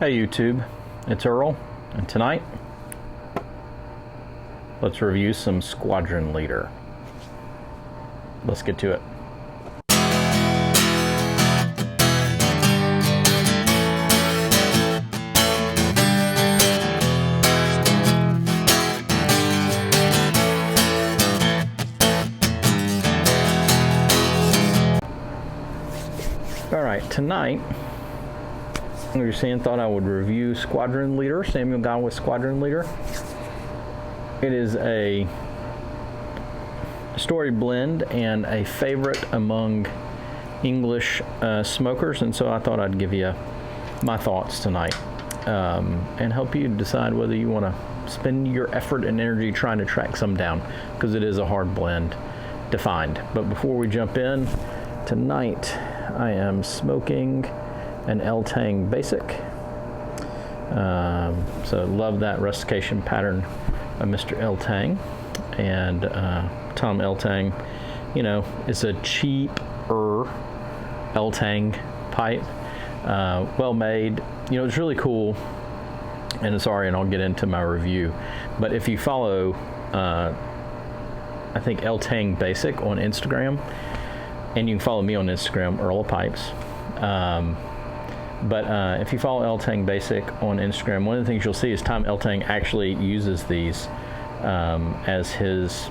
Hey YouTube, it's Earl, and tonight, let's review some Squadron Leader. Let's get to it. Alright, tonight, you're saying thought I would review Squadron Leader, Samuel Gawith Squadron Leader. It is a story blend and a favorite among English smokers, and so I thought I'd give you my thoughts tonight and help you decide whether you want to spend your effort and energy trying to track some down, because it is a hard blend to find. But before we jump in, tonight I am smoking an L-Tang Basic. So love that rustication pattern by Mr. L-Tang. And Tom L-Tang, you know, is a cheaper L-Tang pipe. Well made. You know, it's really cool. And I'll get into my review. But if you follow, I think L-Tang Basic on Instagram, and you can follow me on Instagram, Earl of Pipes. But if you follow L-Tang Basic on Instagram, one of the things you'll see is Tom L-Tang actually uses these as his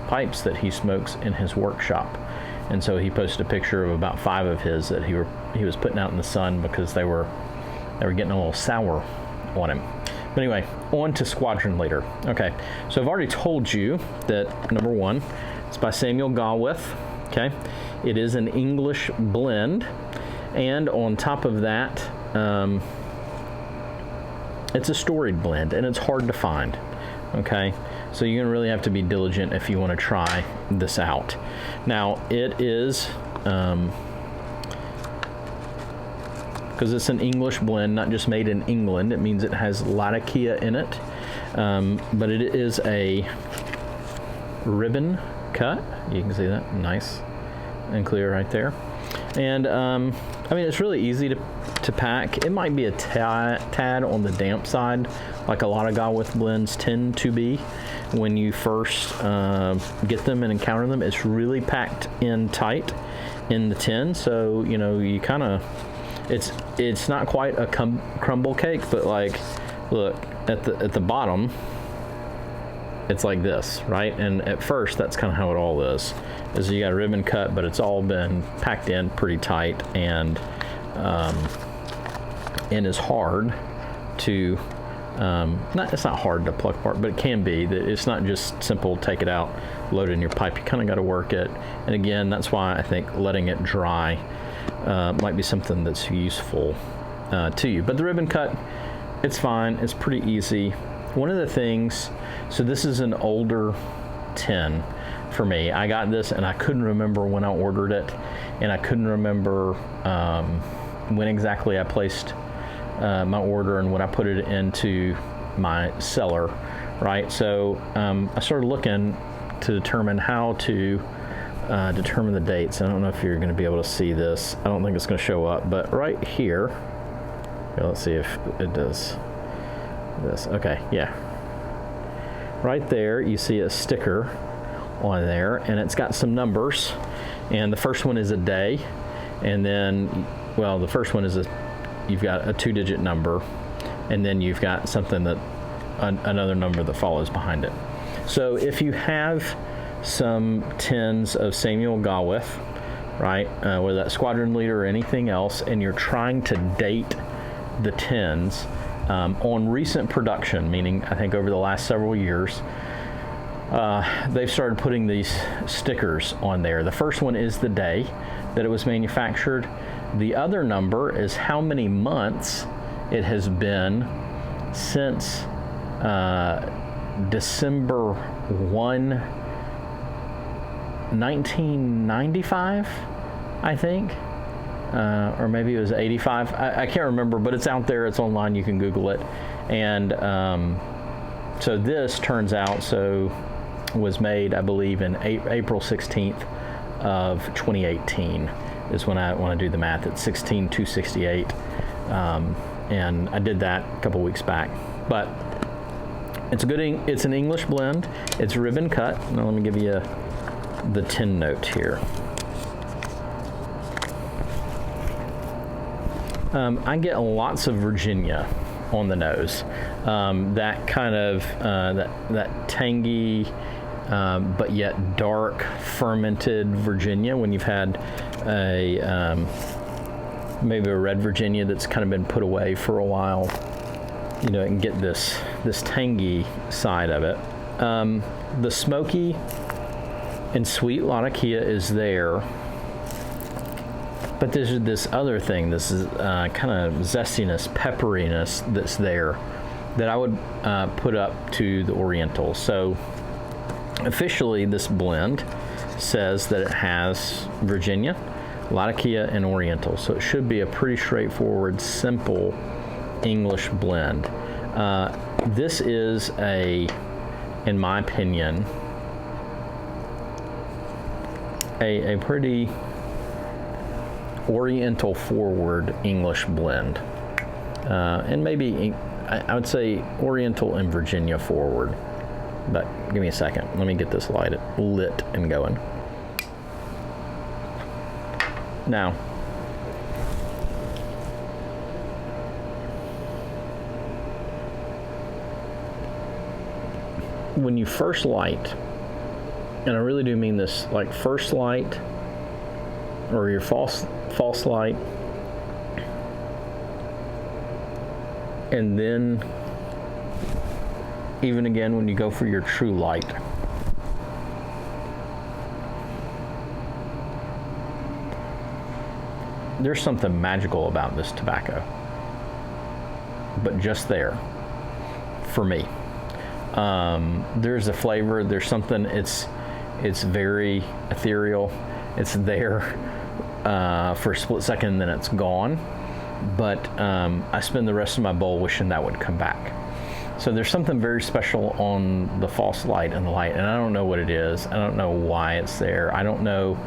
pipes that he smokes in his workshop. And so he posted a picture of about 5 of his that he was putting out in the sun because they were getting a little sour on him. But anyway, on to Squadron Leader. Okay, so I've already told you that number 1, it's by Samuel Gawith. Okay, it is an English blend. And on top of that, it's a storied blend, and it's hard to find, okay? So you're going to really have to be diligent if you want to try this out. Now, it is, because it's an English blend, not just made in England, it means it has Latakia in it, but it is a ribbon cut. You can see that, nice and clear right there. And I mean, it's really easy to pack. It might be a tad on the damp side, like a lot of Gawith blends tend to be when you first get them and encounter them. It's really packed in tight in the tin, so you know, you kind of, it's not quite a crumble cake, but like, look at the bottom, it's like this, right? And at first, that's kind of how it all is you got a ribbon cut, but it's all been packed in pretty tight, and is hard to, it's not hard to pluck apart, but it can be. That it's not just simple, take it out, load it in your pipe. You kind of got to work it. And again, that's why I think letting it dry might be something that's useful to you. But the ribbon cut, it's fine. It's pretty easy. One of the things, so this is an older tin for me. I got this and I couldn't remember when I ordered it, and I couldn't remember when exactly I placed my order and when I put it into my cellar, right? So I started looking to determine how to determine the dates. I don't know if you're going to be able to see this. I don't think it's going to show up, but right here, let's see if it does this. Okay, yeah. Right there, you see a sticker on there, and it's got some numbers, and the first one is a day, and then, well, the first one is you've got a 2-digit number, and then you've got something that another number that follows behind it. So if you have some tins of Samuel Gawith, right, whether that's Squadron Leader or anything else, and you're trying to date the tins on recent production, meaning I think over the last several years, they've started putting these stickers on there. The first one is the day that it was manufactured. The other number is how many months it has been since December 1, 1995, I think. Or maybe it was 85. I can't remember, but it's out there. It's online. You can Google it. And so this turns out, was made, I believe, in April 16th of 2018 is when I do the math. It's 16,268. and I did that a couple weeks back. But it's it's an English blend. It's ribbon cut. Now let me give you the tin note here. I get lots of Virginia on the nose. That kind of that tangy, but yet dark fermented Virginia. When you've had a maybe a red Virginia that's kind of been put away for a while, you know, and get this tangy side of it. The smoky and sweet Latakia is there, but there's this other thing, this is kind of zestiness, pepperiness that's there that I would put up to the Oriental. So officially this blend says that it has Virginia, Latakia, and Oriental. So it should be a pretty straightforward, simple English blend. This is in my opinion, a pretty Oriental forward English blend. And maybe, I would say Oriental and Virginia forward. But give me a second. Let me get this lit and going. Now, when you first light, and I really do mean this, like first light or your false light, and then even again when you go for your true light, there's something magical about this tobacco, but just there for me. There's a flavor, there's something, it's very ethereal, it's there for a split second and then it's gone, but I spend the rest of my bowl wishing that would come back. So there's something very special on the false light and the light, and I don't know what it is. I don't know why it's there. I don't know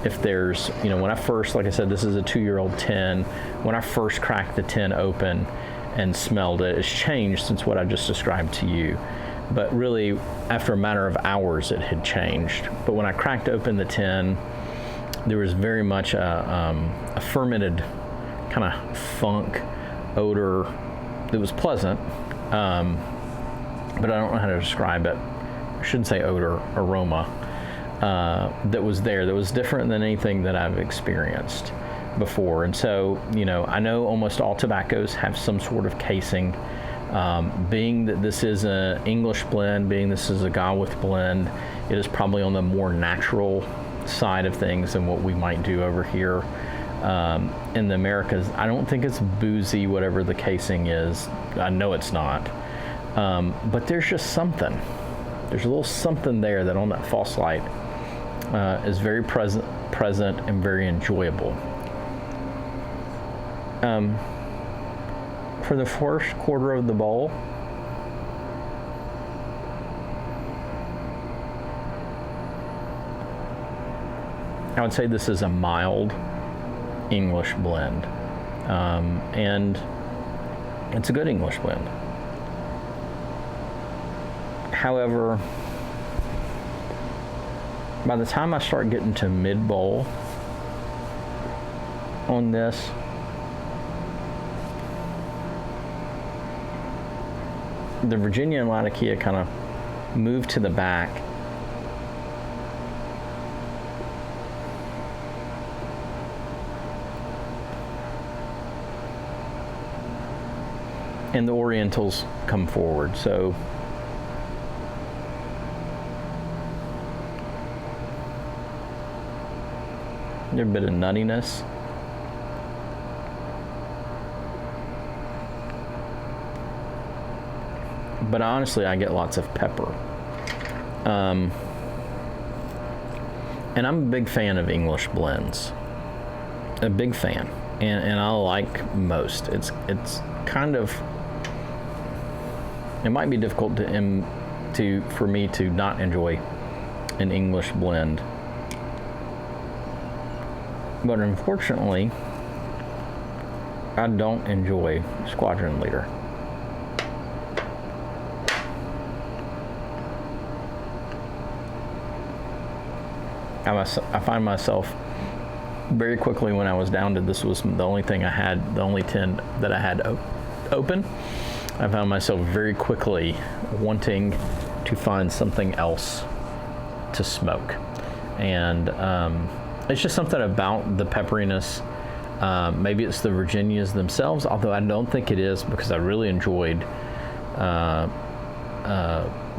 if there's, you know, when I first, like I said, this is a 2-year-old tin. When I first cracked the tin open and smelled it, it's changed since what I just described to you. But really, after a matter of hours, it had changed. But when I cracked open the tin, there was very much a fermented kind of funk odor that was pleasant. But I don't know how to describe it. I shouldn't say odor, aroma, that was there, that was different than anything that I've experienced before. And so, you know, I know almost all tobaccos have some sort of casing. Being that this is an English blend, being this is a Gawith blend, it is probably on the more natural side of things than what we might do over here in the Americas. I don't think it's boozy, whatever the casing is. I know it's not. But there's just something. There's a little something there that on that false light is very present and very enjoyable. For the first quarter of the bowl, I would say this is a mild English blend, and it's a good English blend. However, by the time I start getting to mid-bowl on this, the Virginia and Latakia kind of move to the back. And the Orientals come forward. So there's a bit of nuttiness. But honestly, I get lots of pepper. And I'm a big fan of English blends. A big fan. And I like most. It's kind of, it might be difficult for me to not enjoy an English blend. But unfortunately, I don't enjoy Squadron Leader. I find myself very quickly, when I was down to this was the only thing I had, the only tin that I had open, I found myself very quickly wanting to find something else to smoke. And it's just something about the pepperiness. Maybe it's the Virginias themselves, although I don't think it is, because I really enjoyed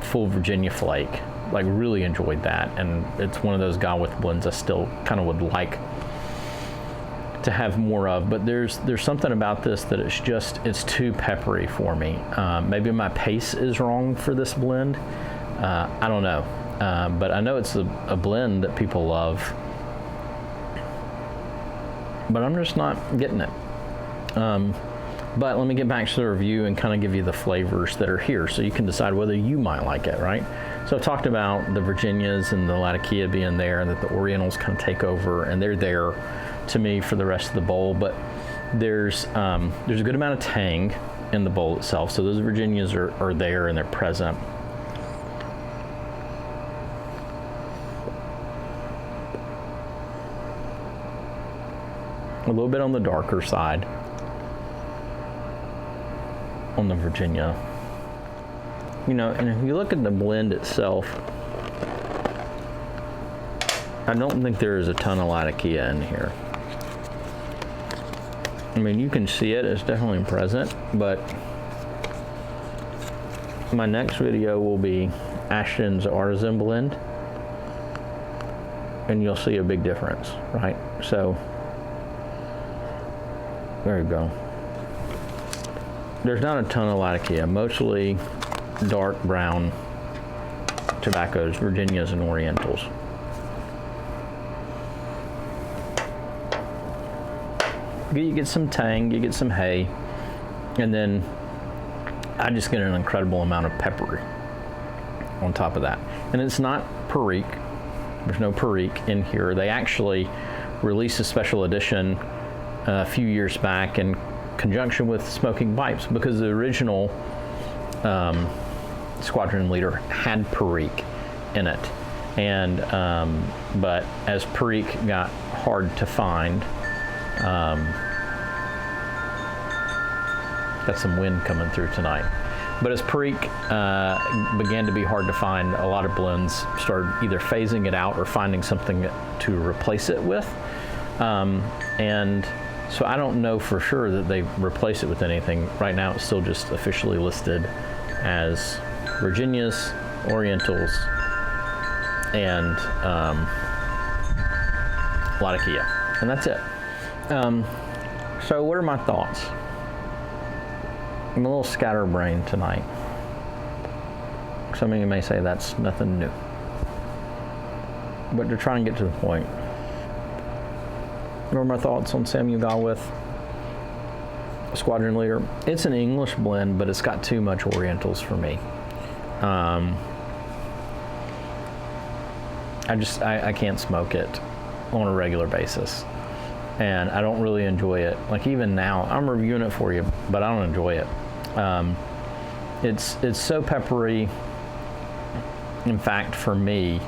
full Virginia flake. Like, really enjoyed that, and it's one of those Gawith blends I still kind of would like to have more of. But there's something about this that it's too peppery for me. Maybe my pace is wrong for this blend. I don't know, but I know it's a blend that people love, but I'm just not getting it. But let me get back to the review and kind of give you the flavors that are here, so you can decide whether you might like it, right? So I've talked about the Virginias and the Latakia being there, and that the Orientals kind of take over, and they're there to me for the rest of the bowl. But there's a good amount of tang in the bowl itself. So those Virginias are there and they're present. A little bit on the darker side on the Virginia. You know, and if you look at the blend itself, I don't think there is a ton of Latakia in here. I mean, you can see it, it's definitely present, but my next video will be Ashton's Artisan blend, and you'll see a big difference, right? So, there you go. There's not a ton of Latakia, mostly dark brown tobaccos, Virginias and Orientals. You get some tang, you get some hay, and then I just get an incredible amount of pepper on top of that. And it's not Perique. There's no Perique in here. They actually released a special edition a few years back in conjunction with Smoking Pipes, because the original Squadron Leader had Perique in it, and but as Perique got hard to find, got some wind coming through tonight, but as Perique began to be hard to find, a lot of blends started either phasing it out or finding something to replace it with, and so I don't know for sure that they replace it with anything. Right now it's still just officially listed as Virginias, Orientals, and Latakia, and that's it. So what are my thoughts? I'm a little scatterbrained tonight. Some of you may say that's nothing new, but to try and get to the point. What are my thoughts on Samuel Gawith Squadron Leader? It's an English blend, but it's got too much Orientals for me. I can't smoke it on a regular basis, and I don't really enjoy it. Like, even now, I'm reviewing it for you, but I don't enjoy it. It's so peppery. In fact, for me,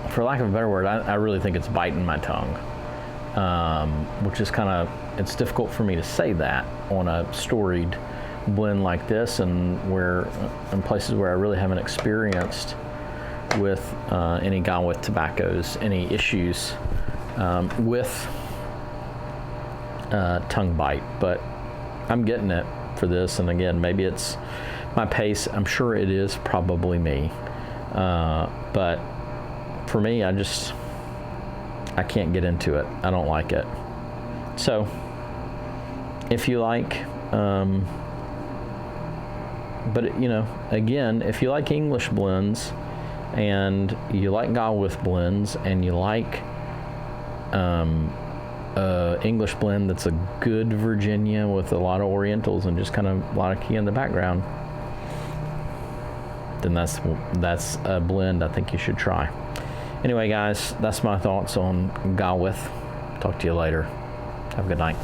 for lack of a better word, I really think it's biting my tongue, which is kind of, it's difficult for me to say that on a storied blend like this, and where in places where I really haven't experienced with any Gawith tobaccos any issues with tongue bite. But I'm getting it for this, and again, maybe it's my pace. I'm sure it is probably me, but for me, I can't get into it. I don't like it. So if you like, but you know, again, if you like English blends and you like Gawith blends and you like English blend that's a good Virginia with a lot of Orientals and just kind of a lot of key in the background, then that's a blend I think you should try. Anyway, guys, that's my thoughts on Gawith Talk to you later. Have a good night.